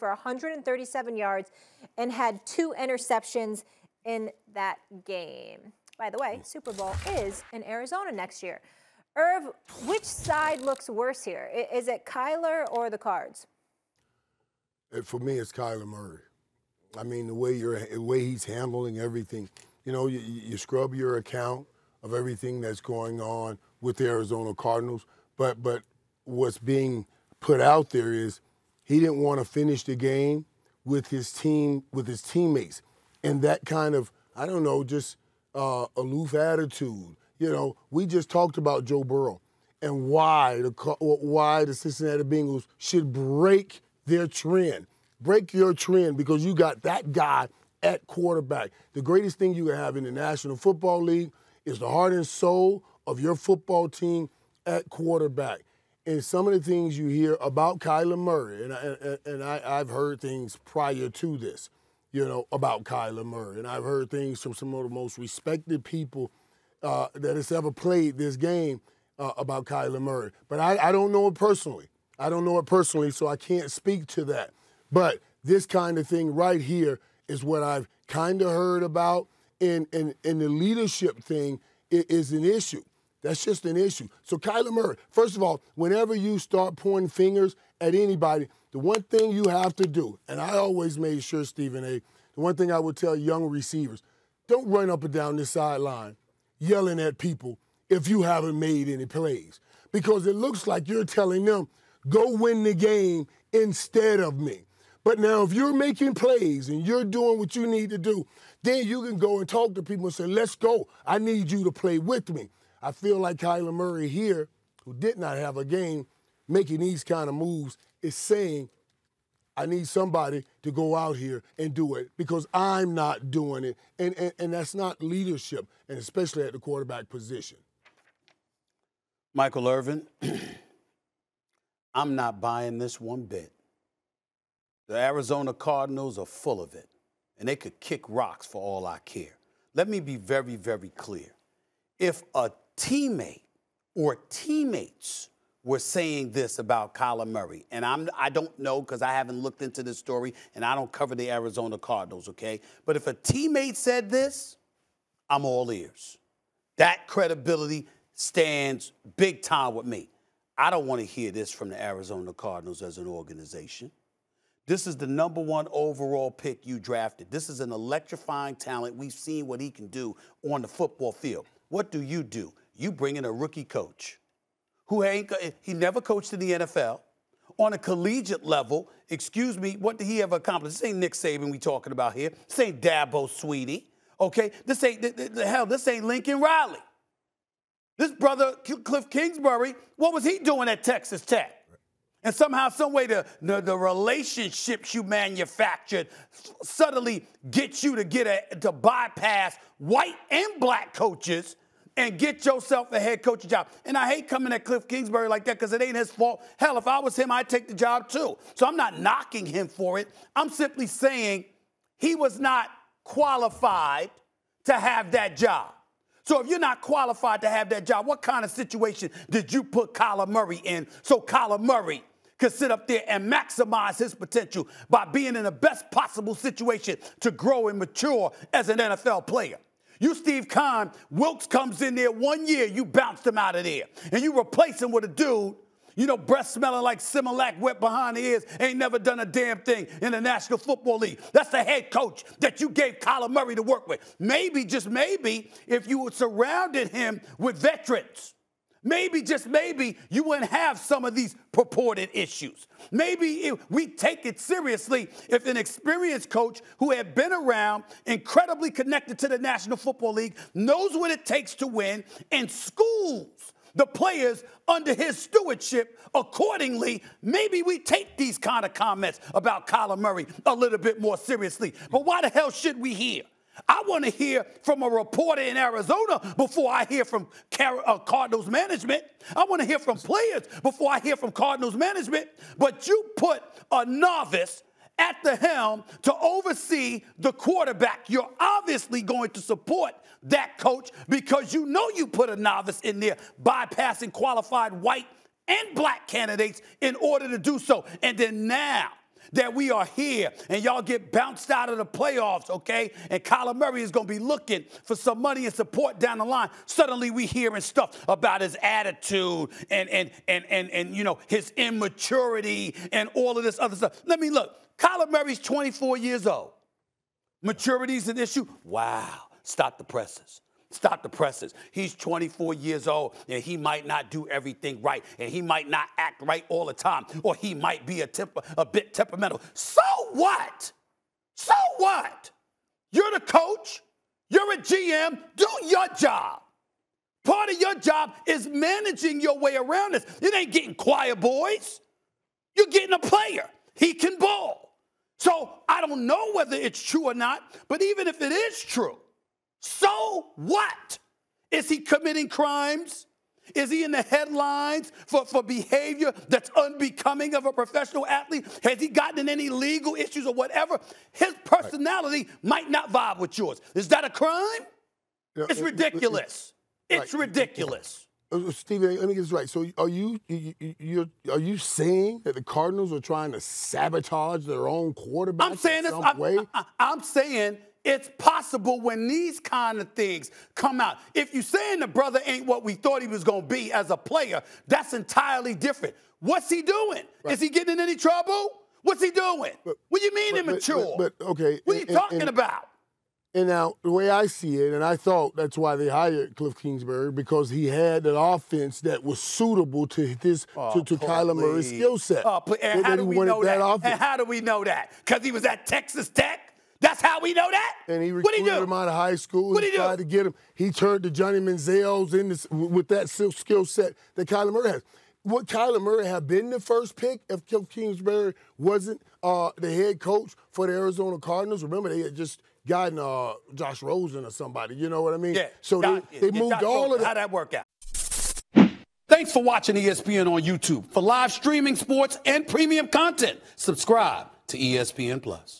for 137 yards and had 2 interceptions in that game. By the way, Super Bowl is in Arizona next year. Irv, which side looks worse here? Is it Kyler or the Cards? For me, it's Kyler Murray. I mean, the way he's handling everything. You know, you scrub your account of everything that's going on with the Arizona Cardinals, but what's being put out there is he didn't want to finish the game with his teammates, and that kind of, I don't know, just aloof attitude. You know, we just talked about Joe Burrow and why the Cincinnati Bengals should break their trend. Break your trend because you got that guy at quarterback. The greatest thing you can have in the National Football League is the heart and soul of your football team at quarterback. And some of the things you hear about Kyler Murray, and I've heard things prior to this, you know, about Kyler Murray. And I've heard things from some of the most respected people that has ever played this game about Kyler Murray. But I don't know it personally. I don't know it personally, so I can't speak to that. But this kind of thing right here is what I've kind of heard about, and the leadership thing is an issue. That's just an issue. So Kyler Murray, first of all, whenever you start pointing fingers at anybody, the one thing you have to do, and I always made sure, Stephen A., the one thing I would tell young receivers, don't run up and down this sideline yelling at people if you haven't made any plays. Because it looks like you're telling them, go win the game instead of me. But now if you're making plays and you're doing what you need to do, then you can go and talk to people and say, let's go. I need you to play with me. I feel like Kyler Murray here, who did not have a game, making these kind of moves, is saying, I need somebody to go out here and do it because I'm not doing it. And that's not leadership, and especially at the quarterback position. Michael Irvin, I'm not buying this one bit. The Arizona Cardinals are full of it, and they could kick rocks for all I care. Let me be very, very clear. If a teammate or teammates were saying this about Kyler Murray, and I don't know because I haven't looked into this story, and I don't cover the Arizona Cardinals, okay? But if a teammate said this, I'm all ears. That credibility stands big time with me. I don't want to hear this from the Arizona Cardinals as an organization. This is the #1 overall pick you drafted. This is an electrifying talent. We've seen what he can do on the football field. What do? You bring in a rookie coach who he never coached in the NFL. On a collegiate level, excuse me, what did he ever accomplish? This ain't Nick Saban we talking about here. This ain't Dabo Sweetie, okay? This ain't Lincoln Riley. This brother, Cliff Kingsbury, what was he doing at Texas Tech? And somehow, some way, the relationships you manufactured suddenly get you to bypass white and black coaches and get yourself a head coaching job. And I hate coming at Cliff Kingsbury like that because it ain't his fault. Hell, if I was him, I'd take the job too. So I'm not knocking him for it. I'm simply saying he was not qualified to have that job. So if you're not qualified to have that job, what kind of situation did you put Kyler Murray in so Kyler Murray could sit up there and maximize his potential by being in the best possible situation to grow and mature as an NFL player? You, Steve Kahn, Wilkes comes in there 1 year, you bounced him out of there. And you replace him with a dude, you know, breath smelling like Similac, wet behind the ears, ain't never done a damn thing in the National Football League. That's the head coach that you gave Kyler Murray to work with. Maybe, just maybe, if you had surrounded him with veterans, maybe, just maybe, you wouldn't have some of these purported issues. Maybe we take it seriously if an experienced coach who had been around, incredibly connected to the National Football League, knows what it takes to win, and schools the players under his stewardship accordingly. Maybe we take these kind of comments about Kyler Murray a little bit more seriously. But why the hell should we hear? I want to hear from a reporter in Arizona before I hear from Cardinals management. I want to hear from players before I hear from Cardinals management. But you put a novice at the helm to oversee the quarterback. You're obviously going to support that coach because you know you put a novice in there bypassing qualified white and black candidates in order to do so. And then now that we are here and y'all get bounced out of the playoffs, okay? And Kyler Murray is going to be looking for some money and support down the line. Suddenly we hearing stuff about his attitude and you know, his immaturity and all of this other stuff. Let me look. Kyler Murray's 24 years old. Maturity is an issue? Wow. Stop the presses. Stop the presses. He's 24 years old, and he might not do everything right, and he might not act right all the time, or he might be a bit temperamental. So what? So what? You're the coach. You're a GM. Do your job. Part of your job is managing your way around this. It ain't getting choir boys. You're getting a player. He can ball. So I don't know whether it's true or not, but even if it is true, so what? Is he committing crimes? Is he in the headlines for behavior that's unbecoming of a professional athlete? Has he gotten in any legal issues or whatever? His personality might not vibe with yours. Is that a crime? It's ridiculous. It's ridiculous. Stephen, let me get this right. So are you saying that the Cardinals are trying to sabotage their own quarterback in some way? I'm saying it's possible when these kind of things come out. If you're saying the brother ain't what we thought he was going to be as a player, that's entirely different. What's he doing? Right. Is he getting in any trouble? What's he doing? What do you mean immature? Okay. What are you talking about? And now, the way I see it, and I thought that's why they hired Cliff Kingsbury, because he had an offense that was suitable to this to Kyler Murray's skill set. And how do we know that? And how do we know that? Because he was at Texas Tech? That's how we know that? And he recruited him out of high school. What did he do? Tried to get him. He turned to Johnny Manziel's with that skill set that Kyler Murray has. Would Kyler Murray have been the first pick if Cliff Kingsbury wasn't the head coach for the Arizona Cardinals? Remember, they had just gotten Josh Rosen or somebody. You know what I mean? Yeah. So they moved all of that. How'd that work out? Thanks for watching ESPN on YouTube. For live streaming sports and premium content, subscribe to ESPN+.